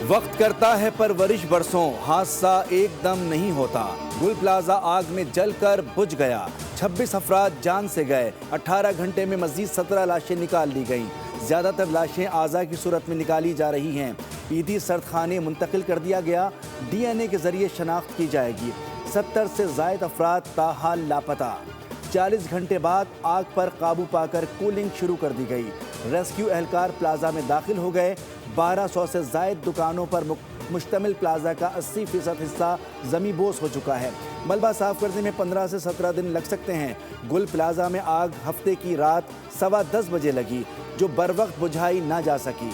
وقت کرتا ہے پرورش برسوں، حادثہ ایک دم نہیں ہوتا۔ گل پلازا آگ میں جل کر بجھ گیا، 26 افراد جان سے گئے، 18 گھنٹے میں مزید 17 لاشیں نکال لی گئیں۔ زیادہ تر لاشیں اعضاء کی صورت میں نکالی جا رہی ہیں۔ عیدی سردخانے منتقل کر دیا گیا، ڈی این اے کے ذریعے شناخت کی جائے گی۔ 70 سے زائد افراد تاحال لاپتہ۔ 40 گھنٹے بعد آگ پر قابو پا کر کولنگ شروع کر دی گئی۔ ریسکیو اہلکار پلازا میں داخل ہو گئے۔ 1200 سے زائد دکانوں پر مشتمل پلازا کا 80% حصہ زمیں بوس ہو چکا ہے۔ ملبہ صاف کرنے میں 15 سے 17 دن لگ سکتے ہیں۔ گل پلازا میں آگ ہفتے کی رات 10:15 بجے لگی، جو بروقت بجھائی نہ جا سکی۔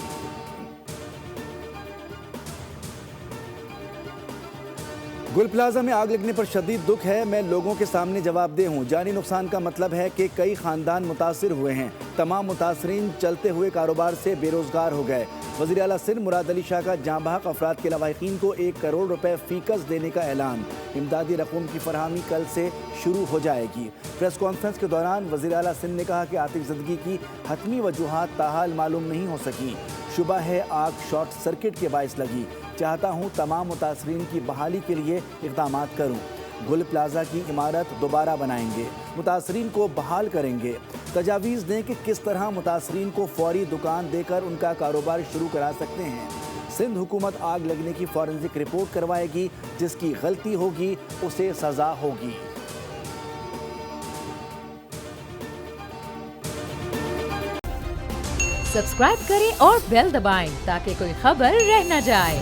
گل پلازا میں آگ لگنے پر شدید دکھ ہے، میں لوگوں کے سامنے جواب دہ ہوں۔ جانی نقصان کا مطلب ہے کہ کئی خاندان متاثر ہوئے ہیں۔ تمام متاثرین چلتے ہوئے کاروبار سے بے روزگار ہو گئے۔ وزیر اعلیٰ سندھ مراد علی شاہ کا جاں بحق افراد کے لواحقین کو 1 کروڑ روپے فی کس دینے کا اعلان۔ امدادی رقم کی فراہمی کل سے شروع ہو جائے گی۔ پریس کانفرنس کے دوران وزیر اعلیٰ سندھ نے کہا کہ آتش زدگی کی حتمی وجوہات تاحال معلوم نہیں ہو سکیں۔ شبہ ہے آگ شارٹ سرکٹ کے باعث لگی۔ چاہتا ہوں تمام متاثرین کی بحالی کے لیے اقدامات کروں۔ گل پلازا کی عمارت دوبارہ بنائیں گے، متاثرین کو بحال کریں گے۔ تجاویز دیں کہ کس طرح متاثرین کو فوری دکان دے کر ان کا کاروبار شروع کرا سکتے ہیں۔ سندھ حکومت آگ لگنے کی فورنزک رپورٹ کروائے گی، جس کی غلطی ہوگی اسے سزا ہوگی۔ سبسکرائب کریں اور بیل دبائیں تاکہ کوئی خبر رہ نہ جائے۔